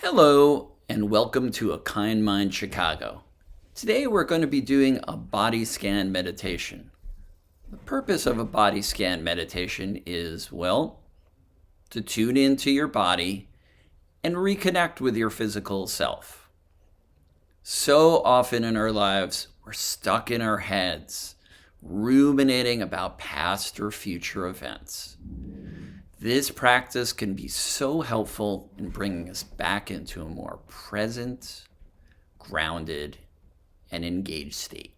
Hello, and welcome to A Kind Mind Chicago. Today we're going to be doing a body scan meditation. The purpose of a body scan meditation is, well, to tune into your body and reconnect with your physical self. So often in our lives, we're stuck in our heads, ruminating about past or future events. This practice can be so helpful in bringing us back into a more present, grounded, and engaged state.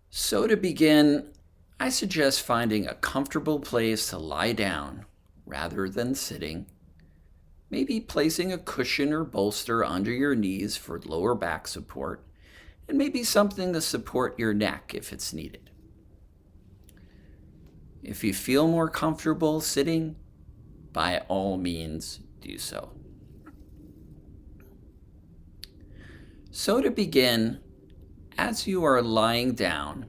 So, to begin, I suggest finding a comfortable place to lie down rather than sitting. Maybe placing a cushion or bolster under your knees for lower back support, and maybe something to support your neck if it's needed. If you feel more comfortable sitting, by all means do so. So to begin, as you are lying down,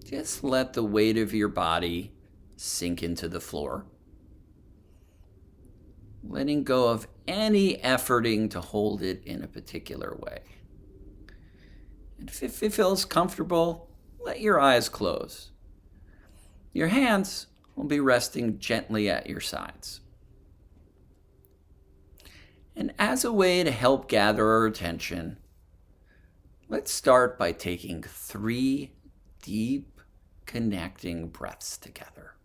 just let the weight of your body sink into the floor, letting go of any efforting to hold it in a particular way. And if it feels comfortable, let your eyes close. Your hands will be resting gently at your sides. And as a way to help gather our attention, let's start by taking 3 deep, connecting breaths together.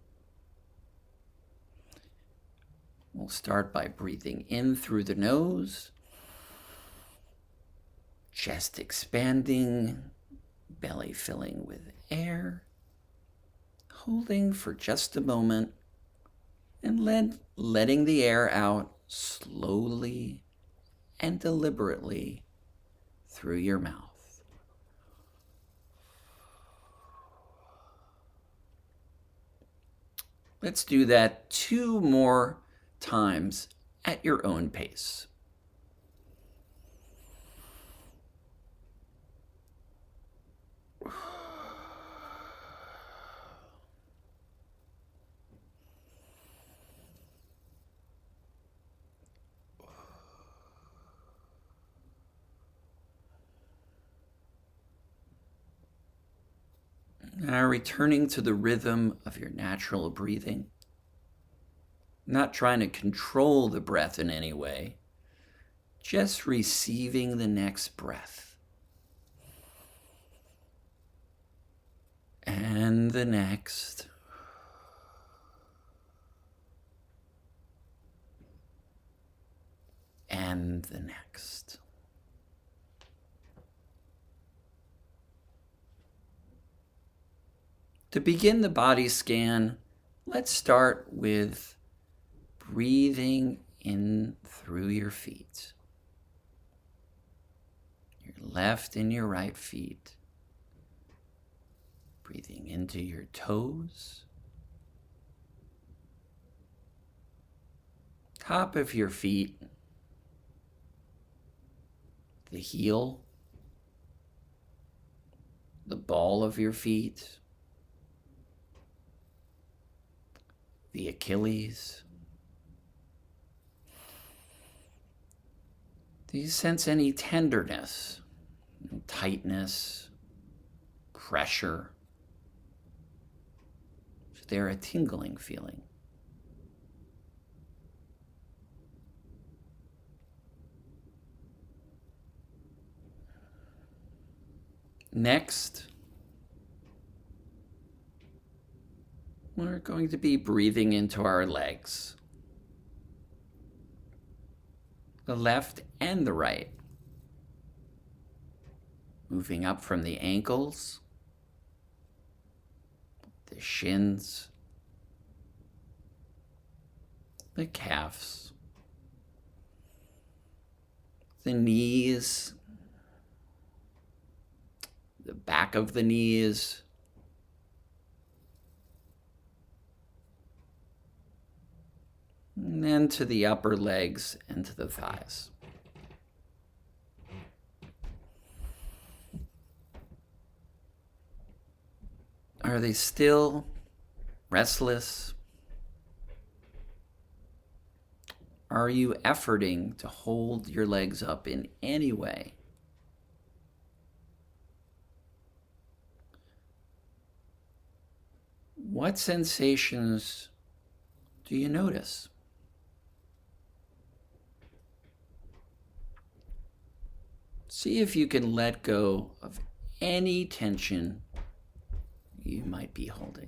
We'll start by breathing in through the nose, chest expanding, belly filling with air, holding for just a moment, and letting the air out slowly and deliberately through your mouth. Let's do that 2 more times at your own pace. Now returning to the rhythm of your natural breathing, not trying to control the breath in any way, just receiving the next breath. And the next. And the next. To begin the body scan, let's start with breathing in through your feet. Your left and your right feet. Breathing into your toes. Top of your feet. The heel. The ball of your feet. The Achilles. Do you sense any tenderness, tightness, pressure? Is there a tingling feeling? Next, we're going to be breathing into our legs, the left and the right, moving up from the ankles, the shins, the calves, the knees, the back of the knees, and then to the upper legs and to the thighs. Are they still restless? Are you efforting to hold your legs up in any way? What sensations do you notice? See if you can let go of any tension you might be holding.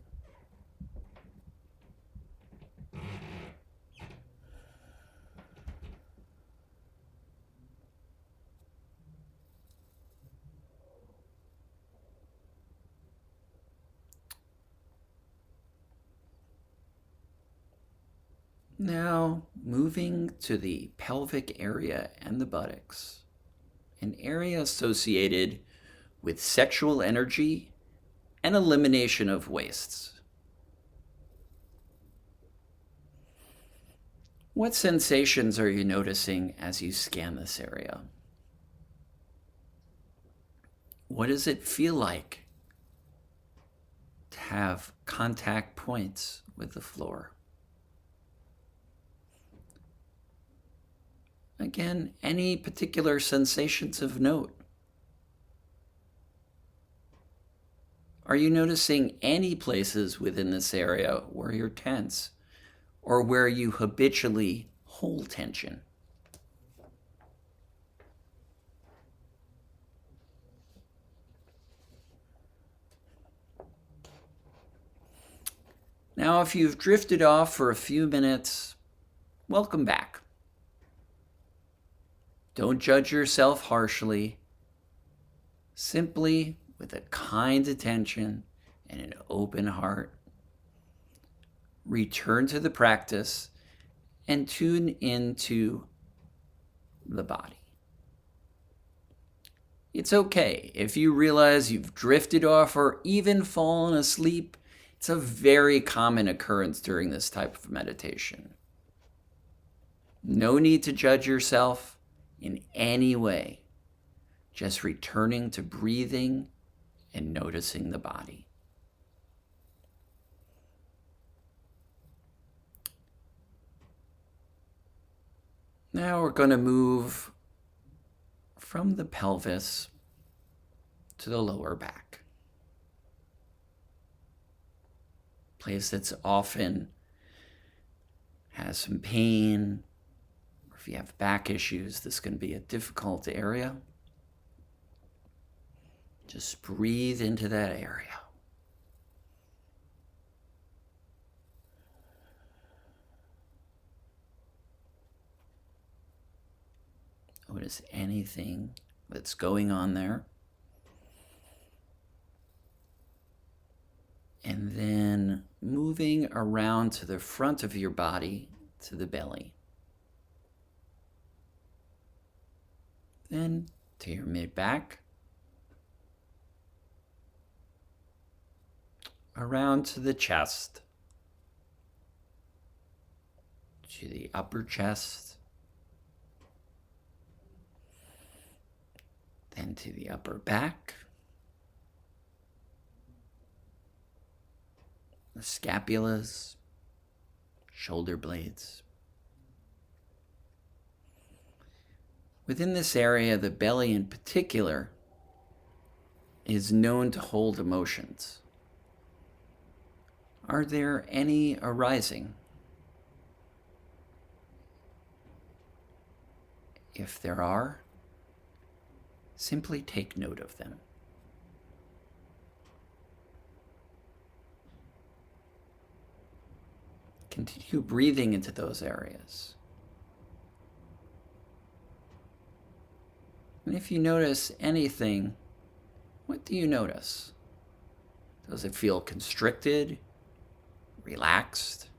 Now, moving to the pelvic area and the buttocks, an area associated with sexual energy and elimination of wastes. What sensations are you noticing as you scan this area? What does it feel like to have contact points with the floor? Again, any particular sensations of note? Are you noticing any places within this area where you're tense or where you habitually hold tension? Now, if you've drifted off for a few minutes, welcome back. Don't judge yourself harshly. Simply, with a kind attention and an open heart, return to the practice and tune into the body. It's okay if you realize you've drifted off or even fallen asleep. It's a very common occurrence during this type of meditation. No need to judge yourself in any way, just returning to breathing and noticing the body. Now we're going to move from the pelvis to the lower back. Place that's often has some pain. If you have back issues, this can be a difficult area. Just breathe into that area. Notice anything that's going on there. And then moving around to the front of your body, to the belly. Then to your mid-back. Around to the chest. To the upper chest. Then to the upper back. The scapulas, shoulder blades. Within this area, the belly in particular is known to hold emotions. Are there any arising? If there are, simply take note of them. Continue breathing into those areas. And if you notice anything, what do you notice? Does it feel constricted, relaxed?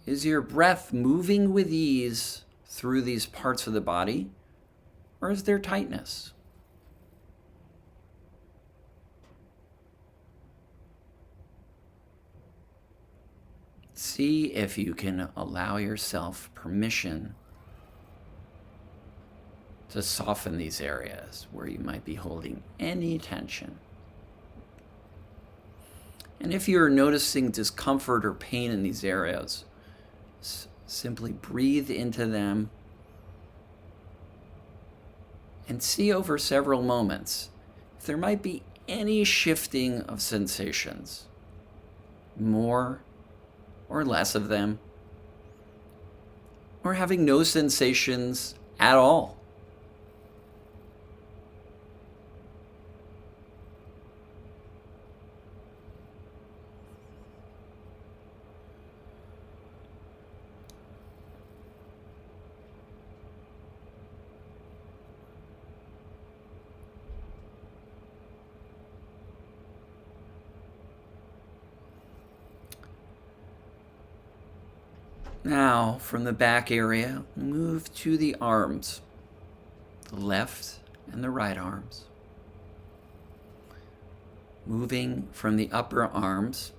Is your breath moving with ease through these parts of the body, or is there tightness? See if you can allow yourself permission to soften these areas where you might be holding any tension. And if you're noticing discomfort or pain in these areas, Simply breathe into them and see over several moments if there might be any shifting of sensations, more or less of them, or having no sensations at all. Now, from the back area, move to the arms, the left and the right arms. Moving from the upper arms,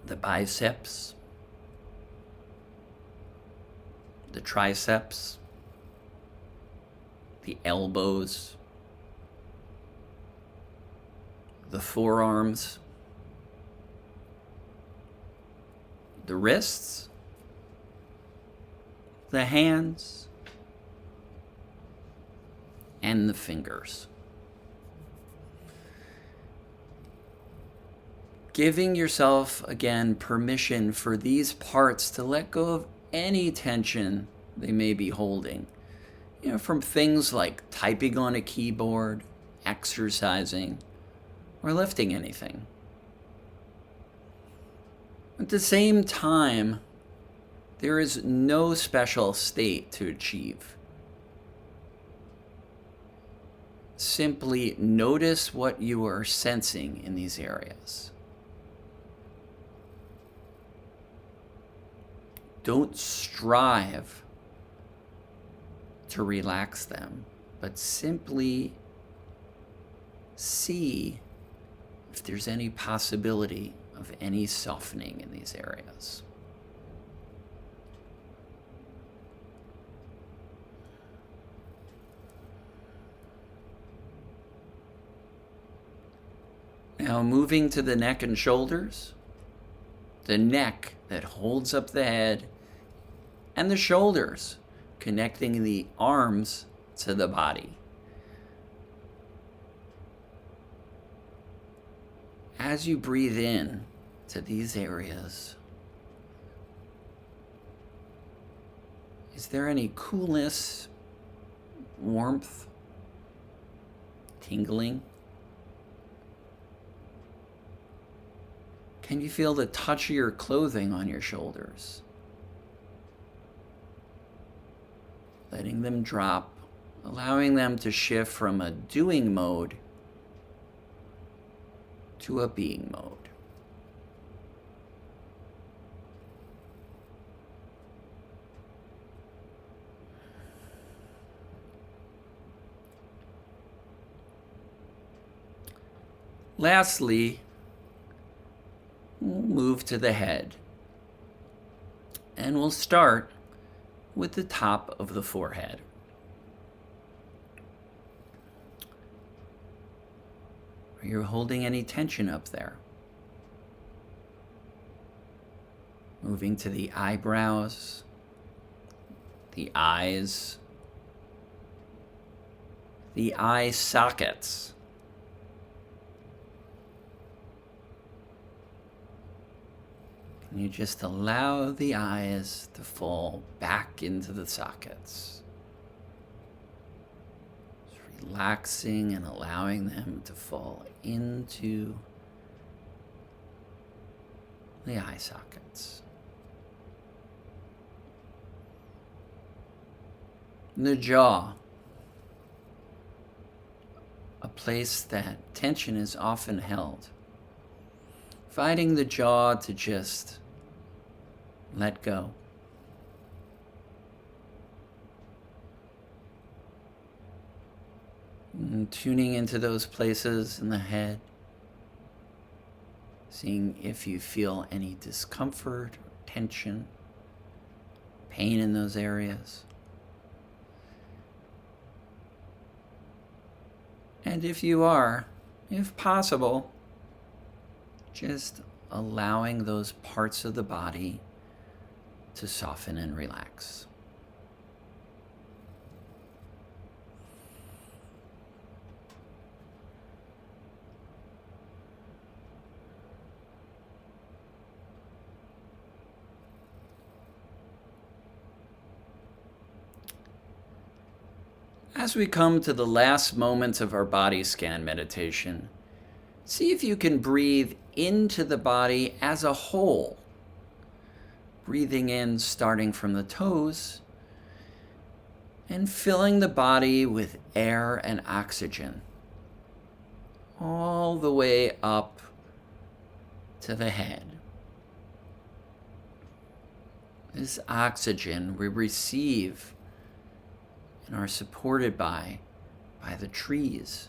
the biceps, the triceps, the elbows, the forearms, the wrists, the hands, and the fingers. Giving yourself, again, permission for these parts to let go of any tension they may be holding. From things like typing on a keyboard, exercising, or lifting anything. At the same time, there is no special state to achieve. Simply notice what you are sensing in these areas. Don't strive to relax them, but simply see if there's any possibility of any softening in these areas. Now moving to the neck and shoulders, the neck that holds up the head, and the shoulders connecting the arms to the body. As you breathe in to these areas, is there any coolness, warmth, tingling? Can you feel the touch of your clothing on your shoulders? Letting them drop, allowing them to shift from a doing mode to a being mode. Lastly, we'll move to the head. And we'll start with the top of the forehead. Are you holding any tension up there? Moving to the eyebrows, the eyes, the eye sockets. Can you just allow the eyes to fall back into the sockets? Just relaxing and allowing them to fall into the eye sockets. The jaw, a place that tension is often held. Finding the jaw to just let go. And tuning into those places in the head, seeing if you feel any discomfort or tension, pain in those areas. And if you are, if possible, just allowing those parts of the body to soften and relax. As we come to the last moments of our body scan meditation, see if you can breathe into the body as a whole. Breathing in, starting from the toes, and filling the body with air and oxygen, all the way up to the head. This oxygen we receive and are supported by the trees.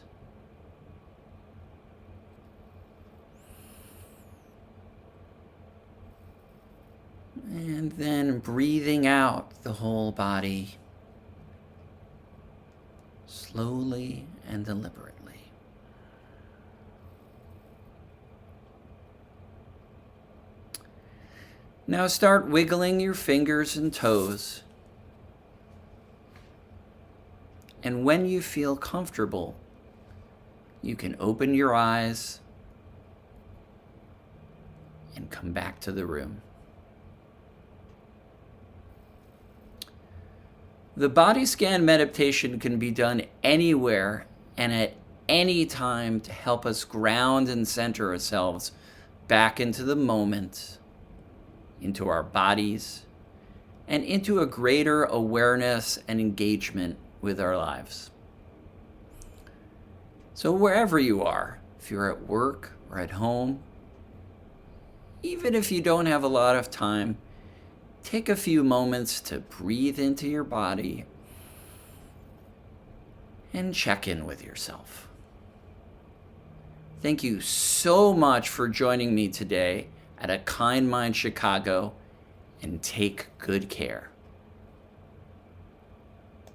And then breathing out the whole body slowly and deliberately. Now start wiggling your fingers and toes. And when you feel comfortable, you can open your eyes and come back to the room. The body scan meditation can be done anywhere and at any time to help us ground and center ourselves back into the moment, into our bodies, and into a greater awareness and engagement with our lives. So wherever you are, if you're at work or at home, even if you don't have a lot of time, take a few moments to breathe into your body and check in with yourself. Thank you so much for joining me today at A Kind Mind Chicago, and take good care.